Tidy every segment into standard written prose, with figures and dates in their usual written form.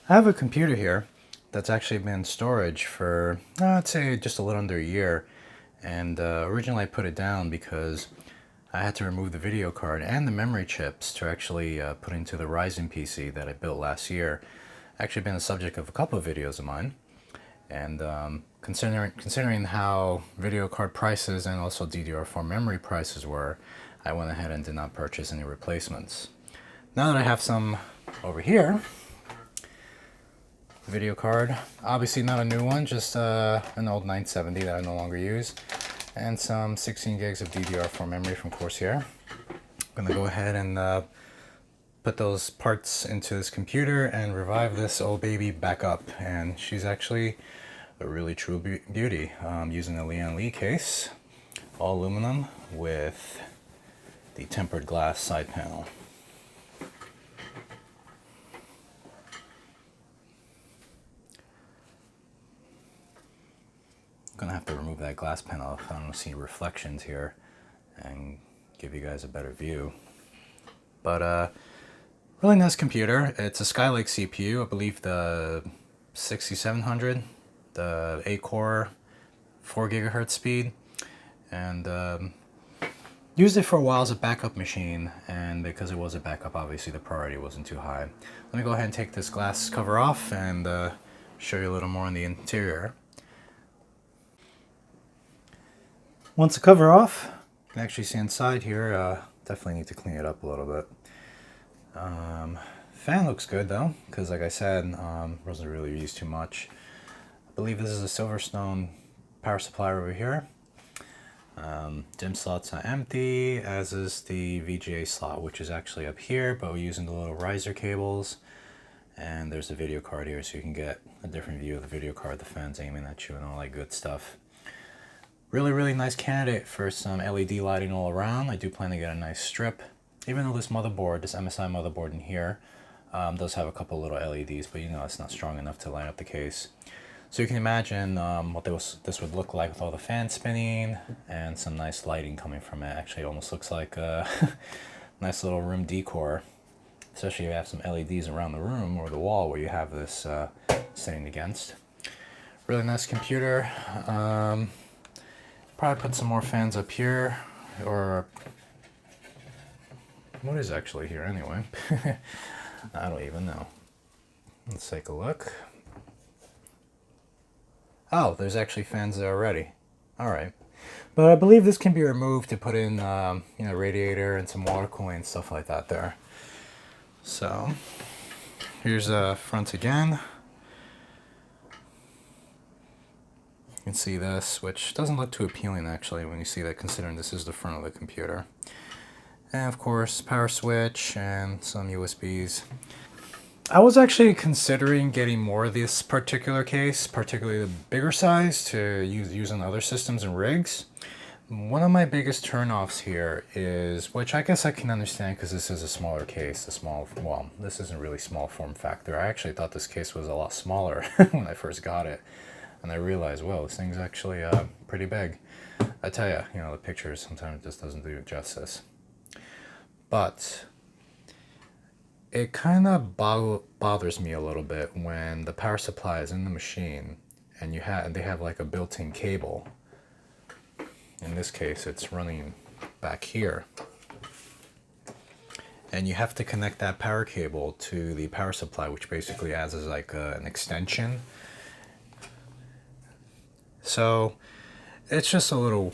I have a computer here that's actually been in storage for, I'd say, just a little under a year. And originally I put it down because I had to remove the video card and the memory chips to actually put into the Ryzen PC that I built last year. Actually been the subject of a couple of videos of mine. And considering how video card prices and also DDR4 memory prices were, I went ahead and did not purchase any replacements. Now that I have some over here, video card, obviously not a new one, just an old 970 that I no longer use, and some 16 gigs of DDR4 memory from Corsair. I'm gonna go ahead and put those parts into this computer and revive this old baby back up. And she's actually a really true beauty. Using a LIAN case, all aluminum with the tempered glass side panel. I'm gonna have to remove that glass panel if I don't see reflections here and give you guys a better view. But really nice computer. It's a Skylake CPU, I believe the 6700, the 8-core, 4 gigahertz speed, and used it for a while as a backup machine, and because it was a backup, obviously the priority wasn't too high. Let me go ahead and take this glass cover off and show you a little more on the interior. Once the cover off, you can actually see inside here. Definitely need to clean it up a little bit. Fan looks good though, because like I said, wasn't really used too much. I believe this is a Silverstone power supply over here. DIMM slots are empty, as is the VGA slot, which is actually up here, but we're using the little riser cables. And there's a video card here, so you can get a different view of the video card, the fan's aiming at you and all that good stuff. Really nice candidate for some LED lighting all around. I do plan to get a nice strip. Even though this motherboard, this MSI motherboard in here, does have a couple little LEDs, but you know it's not strong enough to light up the case. So you can imagine what this would look like with all the fans spinning and some nice lighting coming from it. Actually, it almost looks like a nice little room decor, especially if you have some LEDs around the room or the wall where you have this sitting against. Really nice computer. Probably put some more fans up here, or what is actually here anyway? I don't even know. Let's take a look. Oh, there's actually fans there already. All right, but I believe this can be removed to put in, you know, radiator and some water cooling and stuff like that there. So here's front again. You can see this, which doesn't look too appealing actually when you see that, considering this is the front of the computer. And of course, power switch and some USBs. I was actually considering getting more of this particular case, particularly the bigger size, to use on other systems and rigs. One of my biggest turnoffs here is, which I guess I can understand because this is a smaller case, well, this isn't really small form factor. I actually thought this case was a lot smaller when I first got it. And I realized, well, this thing's actually pretty big. I tell you, you know, the pictures sometimes just doesn't do it justice. But it kind of bothers me a little bit when the power supply is in the machine and they have like a built-in cable. In this case, it's running back here. And you have to connect that power cable to the power supply, which basically acts as like an extension. So it's just a little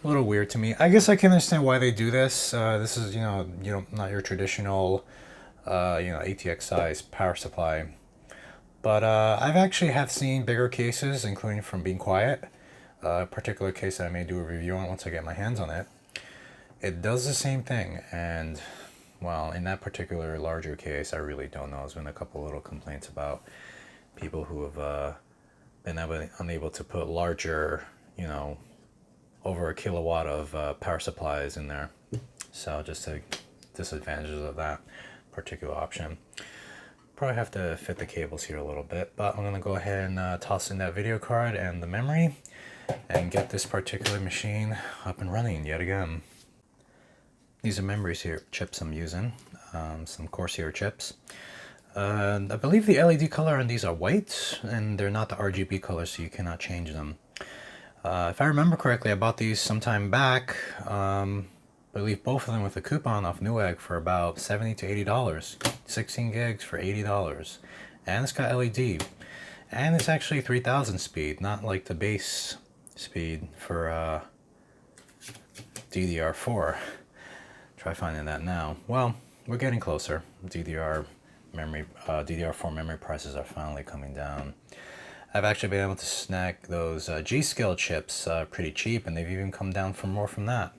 weird to me. I guess I can understand why they do this. This is, you know, not your traditional, you know, ATX size power supply. But I've actually seen bigger cases, including from Being Quiet. A particular case that I may do a review on once I get my hands on it. It does the same thing, and well, in that particular larger case, I really don't know. There's been a couple little complaints about people who have been unable to put larger, you know, over a kilowatt of power supplies in there. So just the disadvantages of that particular option. Probably have to fit the cables here a little bit, but I'm gonna go ahead and toss in that video card and the memory and get this particular machine up and running yet again. These are memories here, chips I'm using, some Corsair chips. I believe the LED color on these are white, and they're not the RGB color, so you cannot change them. If I remember correctly, I bought these sometime back. I believe both of them with a coupon off Newegg for about $70 to $80. 16 gigs for $80. And it's got LED. And it's actually 3000 speed, not like the base speed for DDR4. Try finding that now. Well, we're getting closer. DDR4 memory prices are finally coming down. I've actually been able to snag those G-Skill chips pretty cheap, and they've even come down for more from that.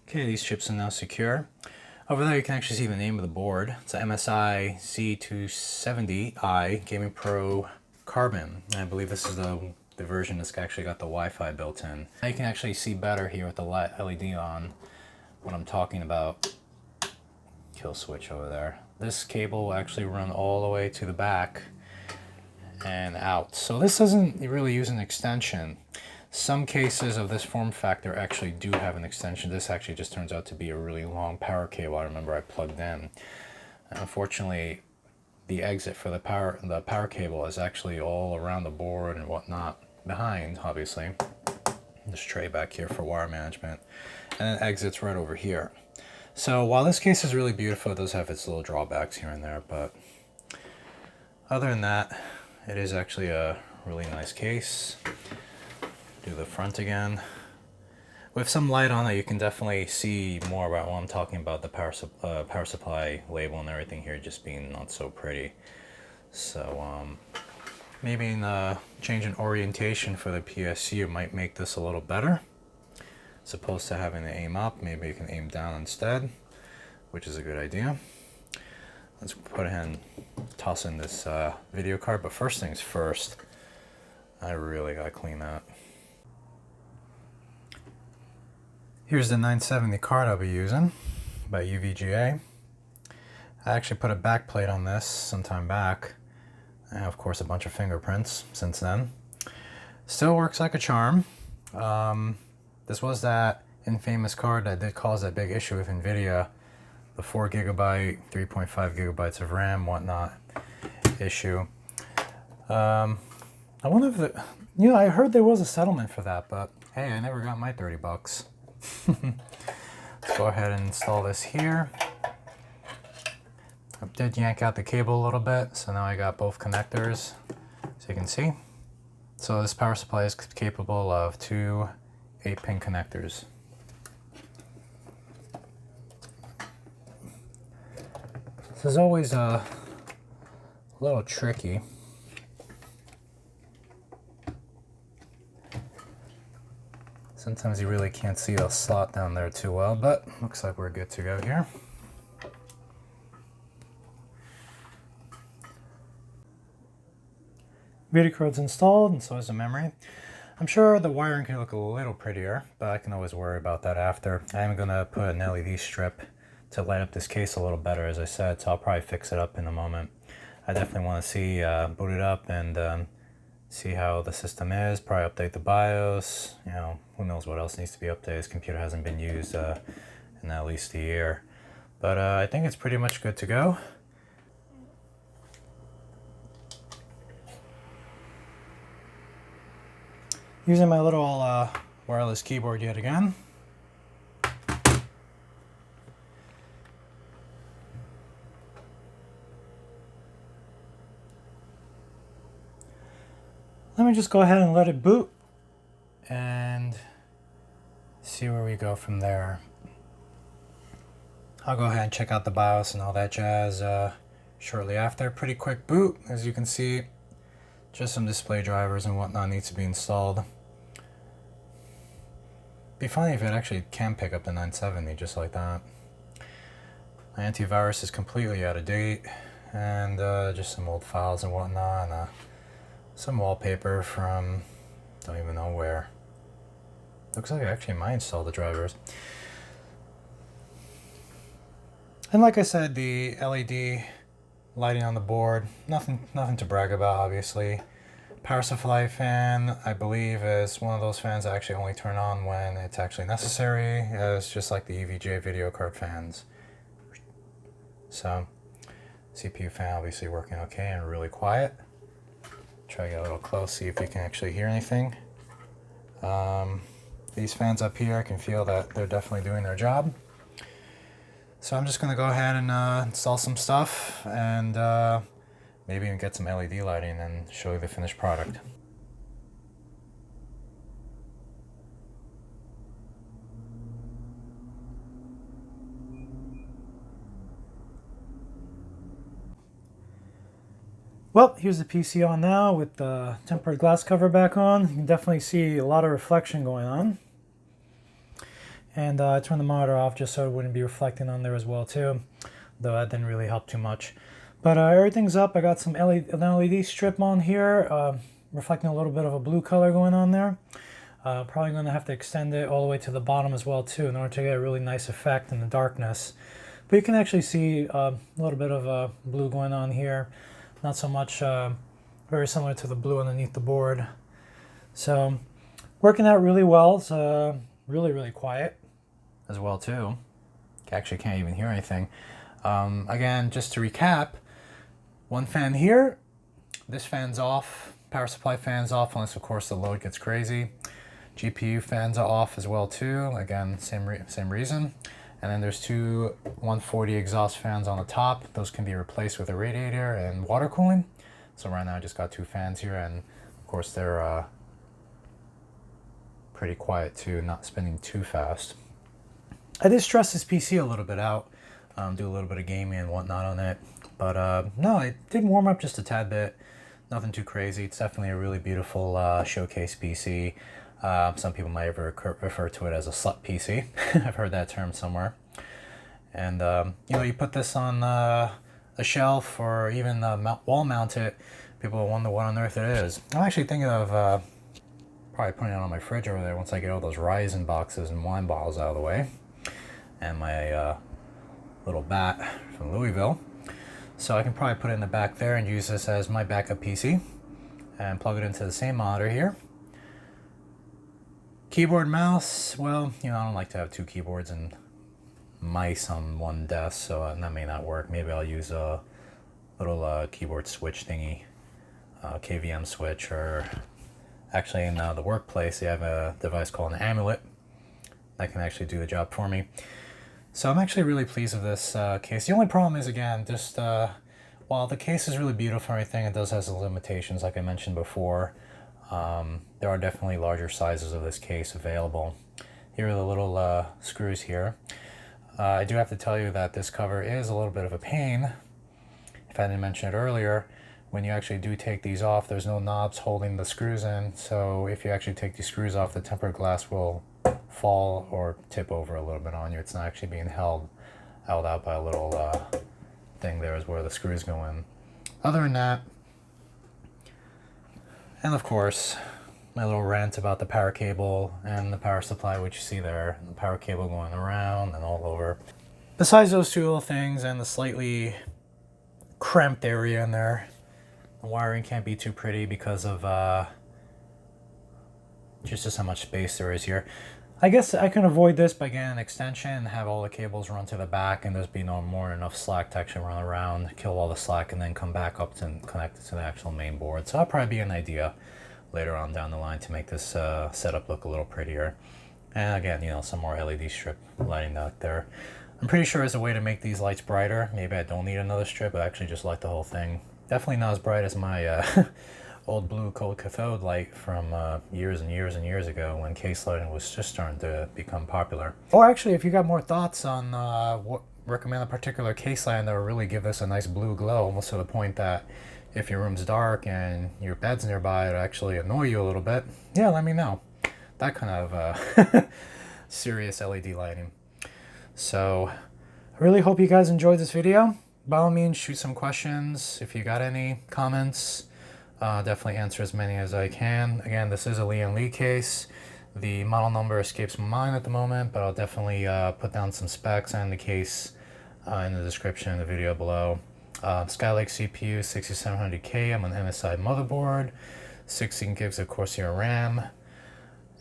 Okay, these chips are now secure. Over there you can actually see the name of the board. It's a MSI Z270i Gaming Pro Carbon. And I believe this is the version that's actually got the Wi-Fi built in. Now you can actually see better here with the LED on what I'm talking about. Kill switch over there. This cable will actually run all the way to the back and out. So this doesn't really use an extension. Some cases of this form factor actually do have an extension. This actually just turns out to be a really long power cable I remember I plugged in. Unfortunately, the exit for the power cable is actually all around the board and whatnot, behind, obviously. This tray back here for wire management, and then exits right over here. So while this case is really beautiful, it does have its little drawbacks here and there, but other than that, it is actually a really nice case. Do the front again. With some light on it, you can definitely see more about what I'm talking about, the power supply label and everything here just being not so pretty. So maybe in change in orientation for the PSU might make this a little better. As opposed to having to aim up, maybe you can aim down instead, which is a good idea. Let's put ahead and toss in this video card, but first things first, I really gotta clean that. Here's the 970 card I'll be using by UVGA. I actually put a back plate on this sometime back, and of course a bunch of fingerprints since then. Still works like a charm. This was that infamous card that did cause that big issue with NVIDIA, the 4 GB, 3.5 gigabytes of RAM, whatnot issue. I wonder if I heard there was a settlement for that, but hey, I never got my 30 bucks. Let's go ahead and install this here. I did yank out the cable a little bit, so now I got both connectors, so you can see. So this power supply is capable of 2 8-pin connectors. This is always a little tricky. Sometimes you really can't see the slot down there too well, but looks like we're good to go here. Video card's installed, and so is the memory. I'm sure the wiring can look a little prettier, but I can always worry about that after. I am going to put an LED strip to light up this case a little better, as I said, so I'll probably fix it up in a moment. I definitely want to see boot it up and see how the system is, probably update the BIOS, who knows what else needs to be updated. This computer hasn't been used in at least a year. But I think it's pretty much good to go. Using my little wireless keyboard yet again. Let me just go ahead and let it boot and see where we go from there. I'll go ahead and check out the BIOS and all that jazz shortly after. Pretty quick boot, as you can see. Just some display drivers and whatnot needs to be installed. Be funny if it actually can pick up the 970 just like that. My antivirus is completely out of date, and just some old files and whatnot, and some wallpaper from don't even know where. Looks like I actually might install the drivers. And like I said, the LED lighting on the board, nothing to brag about, obviously. Power supply fan, I believe, is one of those fans I actually only turn on when it's actually necessary. It's just like the EVGA video card fans. So, CPU fan obviously working okay and really quiet. Try to get a little close, see if you can actually hear anything. These fans up here, I can feel that they're definitely doing their job. So I'm just going to go ahead and install some stuff and maybe even get some LED lighting and show you the finished product. Well, here's the PC on now with the tempered glass cover back on. You can definitely see a lot of reflection going on. And I turned the monitor off just so it wouldn't be reflecting on there as well too, though that didn't really help too much. But everything's up. I got some an LED strip on here, reflecting a little bit of a blue color going on there. Probably going to have to extend it all the way to the bottom as well too in order to get a really nice effect in the darkness. But you can actually see a little bit of blue going on here. Not so much, very similar to the blue underneath the board. So working out really well. It's really quiet as well too. Actually can't even hear anything. Again, just to recap, one fan here, this fan's off, power supply fan's off unless of course the load gets crazy. GPU fans are off as well too, again same reason. And then there's two 140 exhaust fans on the top. Those can be replaced with a radiator and water cooling. So right now I just got two fans here, and of course they're pretty quiet too, not spinning too fast. I did stress this PC a little bit out, do a little bit of gaming and whatnot on it. But no, it did warm up just a tad bit. Nothing too crazy. It's definitely a really beautiful showcase PC. Some people might refer to it as a slut PC. I've heard that term somewhere. And you know, you put this on a shelf or even wall mount it, people will wonder what on earth it is. I'm actually thinking of probably putting it on my fridge over there once I get all those Ryzen boxes and wine bottles out of the way. And my little bat from Louisville. So I can probably put it in the back there and use this as my backup PC. And plug it into the same monitor here. Keyboard, mouse, well, you know, I don't like to have two keyboards and mice on one desk, so that may not work. Maybe I'll use a little keyboard switch thingy, KVM switch, or actually in the workplace they have a device called an amulet that can actually do the job for me. So I'm actually really pleased with this case. The only problem is, again, just while the case is really beautiful and everything, it does have some limitations like I mentioned before. There are definitely larger sizes of this case available. Here are the little screws here. I do have to tell you that this cover is a little bit of a pain. If I didn't mention it earlier, when you actually do take these off, there's no knobs holding the screws in. So if you actually take these screws off, the tempered glass will fall or tip over a little bit on you. It's not actually being held out by a little thing there is where the screws go in. Other than that, and of course, my little rant about the power cable and the power supply, which you see there, and the power cable going around and all over. Besides those two little things and the slightly cramped area in there, the wiring can't be too pretty because of just how much space there is here. I guess I can avoid this by getting an extension and have all the cables run to the back, and there's be no more than enough slack to actually run around, kill all the slack, and then come back up to connect it to the actual main board. So that'll probably be an idea later on down the line to make this setup look a little prettier. And again, you know, some more LED strip lighting out there. I'm pretty sure there's a way to make these lights brighter. Maybe I don't need another strip. I actually just like the whole thing. Definitely not as bright as my old blue cold cathode light from years and years and years ago when case lighting was just starting to become popular. Or actually, if you got more thoughts on what recommend a particular case light that will really give this a nice blue glow, almost to the point that if your room's dark and your bed's nearby, it'll actually annoy you a little bit, yeah, let me know. That kind of serious LED lighting. So I really hope you guys enjoyed this video. By all means, shoot some questions if you got any comments. Definitely answer as many as I can. Again, this is a LIAN Lee case. The model number escapes my mind at the moment, but I'll definitely put down some specs and the case in the description of the video below. Skylake CPU 6700K. I'm on MSI motherboard. 16 gigs of Corsair RAM,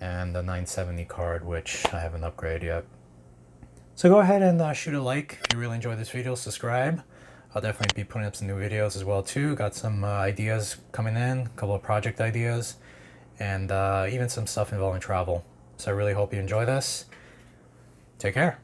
and the 970 card, which I haven't upgraded yet. So go ahead and shoot a like if you really enjoyed this video. Subscribe. I'll definitely be putting up some new videos as well too. Got some ideas coming in, a couple of project ideas, and even some stuff involving travel. So I really hope you enjoy this. Take care.